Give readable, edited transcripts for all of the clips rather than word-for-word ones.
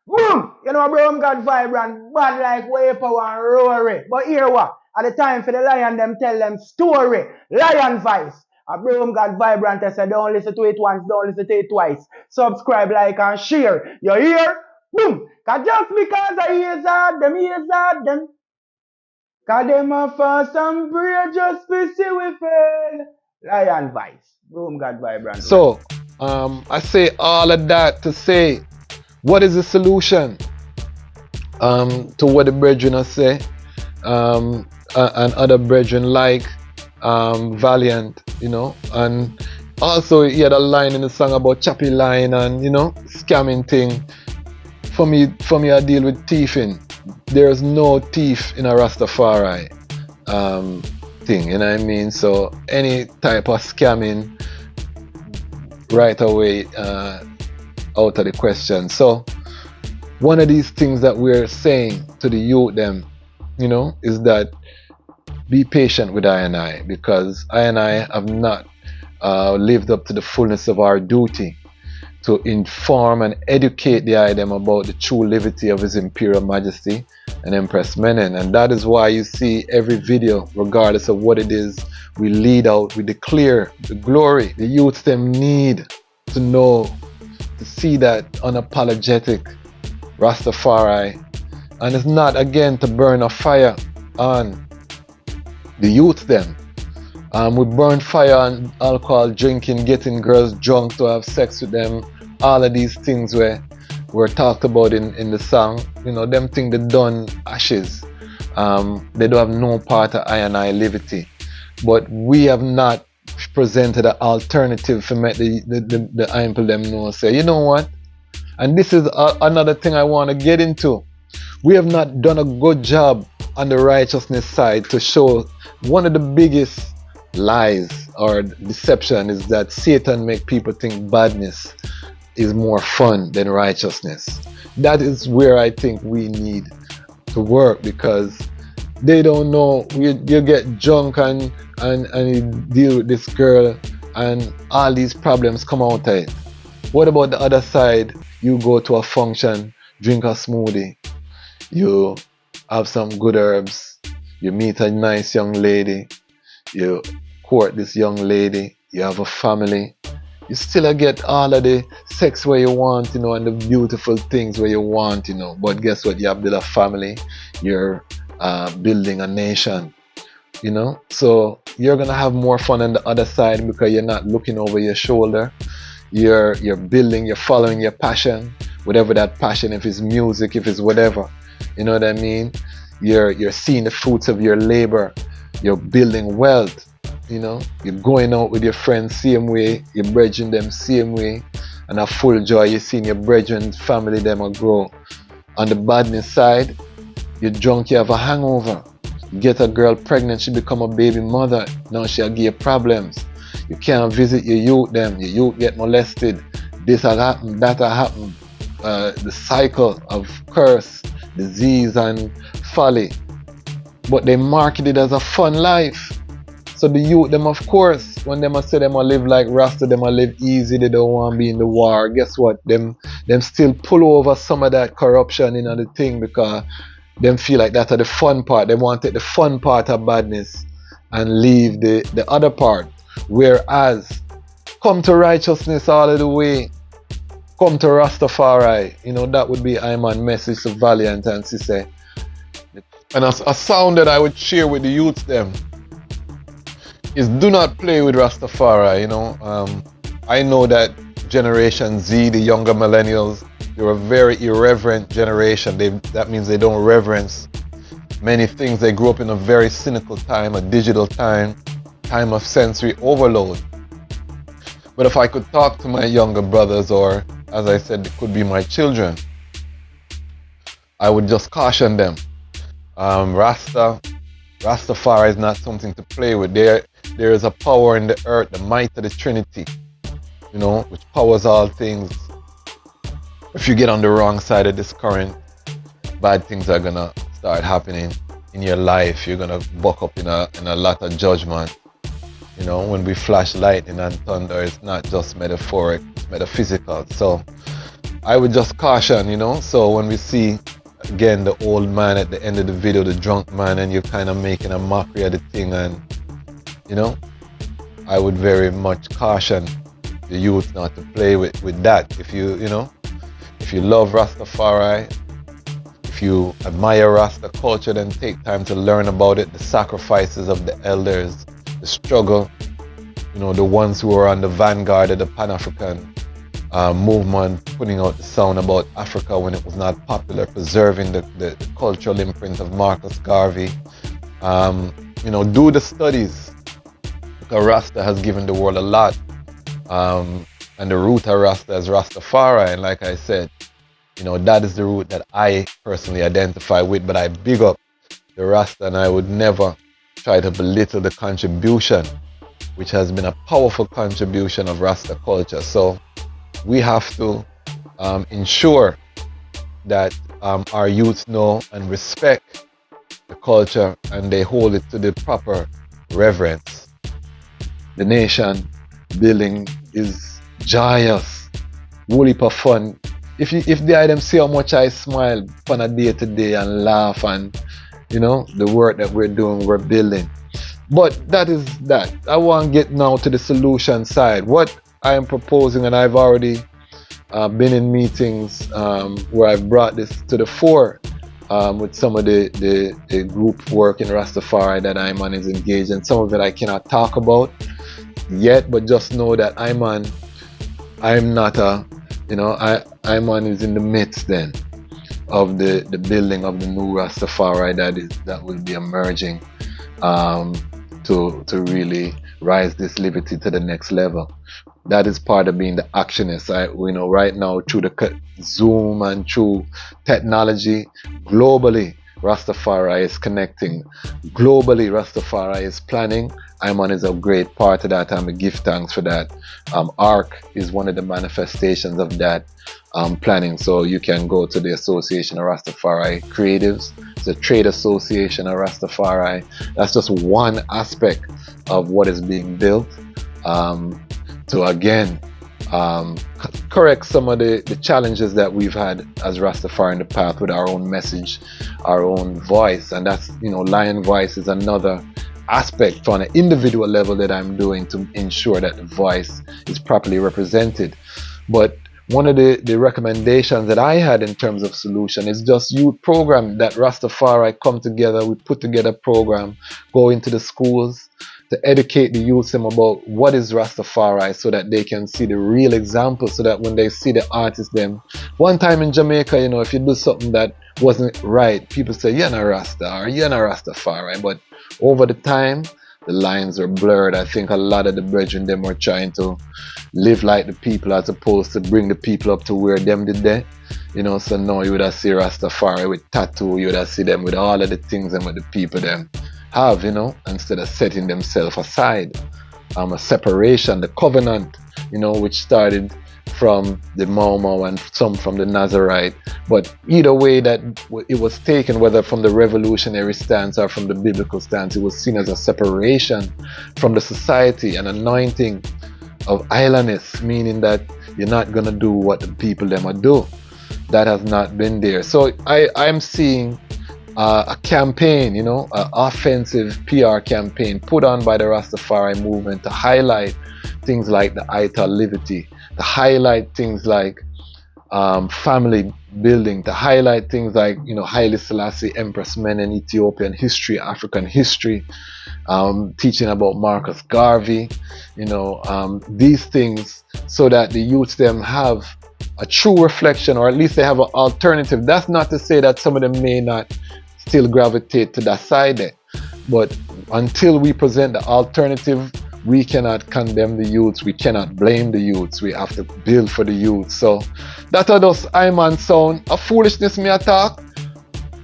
Boom! You know, bro, God vibrant, bad like way power and rory. But here what? At the time for the lion, them tell them story. Lion voice. A bro, God vibrant, I said, don't listen to it once, don't listen to it twice. Subscribe, like, and share. You hear? Boom! Cause just because I hear them. Cause them a fast and pray just to see we fail. Lion voice. Boom, God vibrant. So, I say all of that to say, what is the solution to what the brethren are say, and other brethren like Valiant, you know, and also he had a line in the song about choppy line and, you know, scamming thing. For me, I deal with thieving. There's no thief in a Rastafari thing, you know what I mean? So any type of scamming right away out of the question. So one of these things that we're saying to the youth them, you know, is that be patient with I, because I have not lived up to the fullness of our duty to inform and educate the item about the true liberty of His Imperial Majesty and Empress Menen. And that is why you see every video, regardless of what it is, we lead out, we declare the glory. The youth them need to know, to see that unapologetic Rastafari. And it's not, again, to burn a fire on the youth them. We burn fire on alcohol, drinking, getting girls drunk to have sex with them. All of these things were talked about in the song. You know, them things they done ashes. They don't have no part of I liberty. But we have not presented an alternative to make the people them know. Say, you know what? And this is another thing I want to get into. We have not done a good job on the righteousness side to show one of the biggest lies or deception is that Satan make people think badness is more fun than righteousness. That is where I think we need to work, because they don't know. You get drunk and you deal with this girl and all these problems come out of it. What about the other side? You go to a function, drink a smoothie, you have some good herbs, you meet a nice young lady, you court this young lady, you have a family, you still get all of the sex where you want, you know, and the beautiful things where you want, you know. But guess what? You have built a family, you're building a nation, you know. So you're gonna have more fun on the other side because you're not looking over your shoulder. You're building, you're following your passion, whatever that passion, if it's music, if it's whatever, you know what I mean. You're seeing the fruits of your labor. You're building wealth. You know, you're going out with your friends same way, you're brethren them same way, and a full joy. You're seeing your brethren, family them a grow. On the badness side, you're drunk, you have a hangover. You get a girl pregnant, she become a baby mother. Now she'll give you problems. You can't visit your youth them. Your youth get molested. This will happen, that will happen. The cycle of curse, disease, and folly. But they market it as a fun life. So the youth them, of course, when them say them a live like Rasta, them a live easy, they don't want to be in the war. Guess what? Them still pull over some of that corruption in the thing, because them feel like that's the fun part. They want to take the fun part of badness and leave the other part. Whereas, come to righteousness all of the way. Come to Rastafari. You know, that would be Iman's message to Valiant and Sisse. And a sound that I would share with the youths them is do not play with Rastafari, you know. I know that Generation Z, the younger millennials, they're a very irreverent generation. That means they don't reverence many things. They grew up in a very cynical time, a digital time of sensory overload. But if I could talk to my younger brothers, or as I said, it could be my children, I would just caution them. Rastafari is not something to play with. There is a power in the earth, the might of the Trinity, you know, which powers all things. If you get on the wrong side of this current, bad things are gonna start happening in your life. You're gonna buck up in a lot of judgment. You know, when we flash lightning and thunder, it's not just metaphoric, it's metaphysical. So I would just caution, so when we see again the old man at the end of the video, the drunk man, and you're kind of making a mockery of the thing, and I would very much caution the youth not to play with that. If if you love Rastafari, if you admire Rasta culture, then take time to learn about it, the sacrifices of the elders, the struggle, the ones who are on the vanguard of the Panafrican movement, putting out the sound about Africa when it was not popular, preserving the cultural imprint of Marcus Garvey. Do the studies, because Rasta has given the world a lot. And the root of Rasta is Rastafari, and like I said, that is the root that I personally identify with, but I big up the Rasta, and I would never try to belittle the contribution, which has been a powerful contribution of Rasta culture. So we have to ensure that our youth know and respect the culture, and they hold it to the proper reverence. The nation building is joyous, whole heap of fun. If the item see how much I smile on a day to day and laugh, and the work that we're doing, we're building. But that is that. I want to get now to the solution side. What I am proposing, and I've already been in meetings where I've brought this to the fore with some of the group work in Rastafari that Iman is engaged in. Some of it I cannot talk about yet, but just know that Iman is in the midst then of the building of the new Rastafari that will be emerging to really rise this liberty to the next level. That is part of being the actionist. Right now through the Zoom and through technology, globally Rastafari is connecting. Globally Rastafari is planning. Iman is a great part of that, and we give thanks for that. ARC is one of the manifestations of that planning. So you can go to the Association of Rastafari Creatives. It's a trade association of Rastafari. That's just one aspect of what is being built to again correct some of the challenges that we've had as Rastafari in the past with our own message, our own voice. And that's, Lion Voice is another aspect on an individual level that I'm doing to ensure that the voice is properly represented. But one of the recommendations that I had in terms of solution is just youth program, that Rastafari come together, we put together a program, go into the schools to educate the youth them about what is Rastafari, so that they can see the real example, so that when they see the artists them. One time in Jamaica, if you do something that wasn't right, people say, you're not Rasta, or you're not Rastafari. But over the time, the lines are blurred. I think a lot of the brethren them were trying to live like the people as opposed to bring the people up to where them did they. So now you would have see Rastafari with tattoo, you would have see them with all of the things and what the people them have, instead of setting themselves aside. A separation, the covenant, which started from the Mau and some from the Nazarite. But either way that it was taken, whether from the revolutionary stance or from the biblical stance, it was seen as a separation from the society, an anointing of islandness, meaning that you're not going to do what the people them are do. That has not been there. So I'm seeing a campaign, an offensive PR campaign put on by the Rastafari movement to highlight things like the Aita Liberty, to highlight things like family building, to highlight things like Haile Selassie Empress men in Ethiopian history, African history, teaching about Marcus Garvey, these things, so that the youths them have a true reflection, or at least they have an alternative. That's not to say that some of them may not still gravitate to that side there, but until we present the alternative, we cannot condemn the youths, we cannot blame the youths, we have to build for the youths. So that are those Iman sound. A foolishness me attack.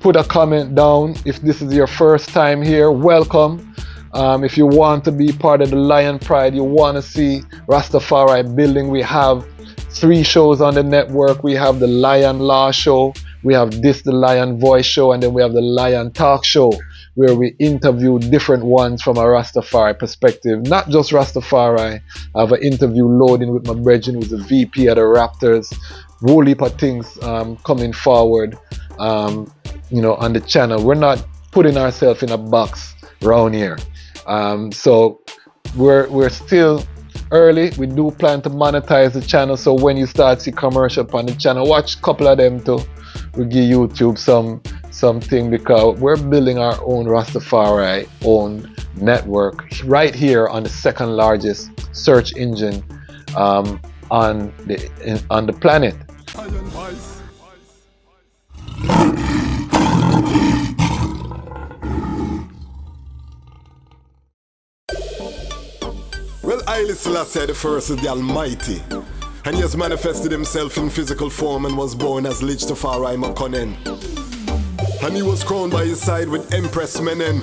Put a comment down. If this is your first time here, welcome. If you want to be part of the Lion Pride, you want to see Rastafari building, we have 3 shows on the network. We have the Lion Law Show, we have the Lion Voice Show, and then we have the Lion Talk Show. where we interview different ones from a Rastafari perspective. Not just Rastafari. I have an interview loading with my brethren who's a VP at the Raptors. Whole heap of things coming forward, on the channel. We're not putting ourselves in a box around here. So we're still early. We do plan to monetize the channel, so when you start see commercial on the channel, watch a couple of them too. We give YouTube something, because we're building our own Rastafari owned network right here on the second largest search engine on the planet. Well, Haile Selassie I God is the Almighty, and he has manifested himself in physical form and was born as Ras Tafari Makonnen. And he was crowned by his side with Empress Menen.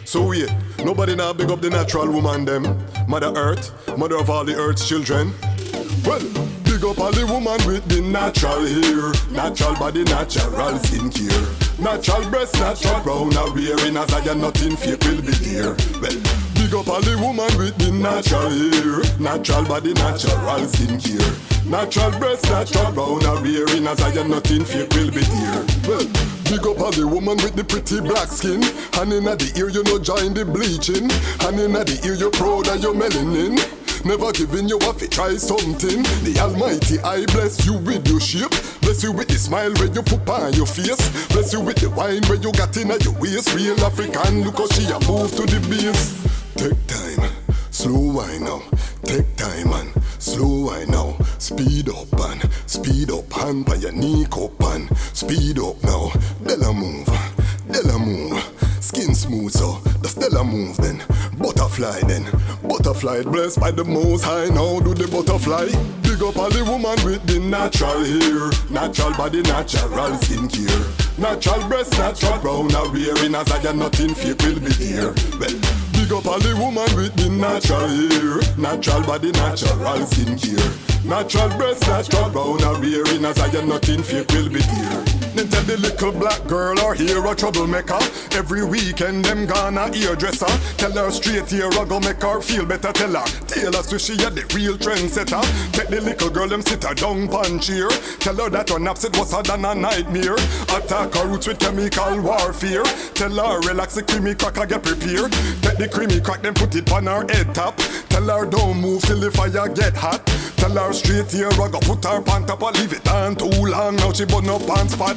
So wait, nobody now big up the natural woman them, Mother Earth, mother of all the earth's children. Well, big up all the woman with the natural hair, natural body, natural skin care, natural breast, natural brown, or wearing as I got nothing fake will be there. Well, big up all the woman with the natural hair, natural body, natural skin care, natural breast, natural brown, or wearing as I got nothing fake will be there. Well, big up all the woman with the pretty black skin, and inna the ear you no join the bleaching, and inna the ear you proud of your melanin. Never giving you a fit, try something. The Almighty I bless you with your shape, bless you with the smile where you put on your face, bless you with the wine where you got in your waist. Real African, look how she a move to the base. Take time, slow wine now. Take time and slow wine now. Speed up, hand by your knee cup and speed up now. Della move. Skin smooth so, the Stella move then. Butterfly then. Butterfly blessed by the Most High. Now do the butterfly. Big up all the woman with the natural hair, natural body, natural skin care, natural breast, natural brown, or wearing as I got nothing fake will be there. Well, big up all the woman with the natural hair, natural body, natural skin care, natural breast, natural brown, or wearing as I got nothing fake will be there. Then tell the little black girl or here a troublemaker. Every weekend them gonna hairdresser. Tell her straight here I go make her feel better. Tell her Taylor Swift she a the real trendsetter. Take the little girl them sit her down pan cheer. Tell her that her naps it was her than a nightmare. Attack her roots with chemical warfare. Tell her relax the creamy cracker get prepared. Take the creamy crack then put it on her head top. Tell her don't move till the fire get hot. Tell her straight here I go put her pant up and leave it on too long. Now she burn up on spot.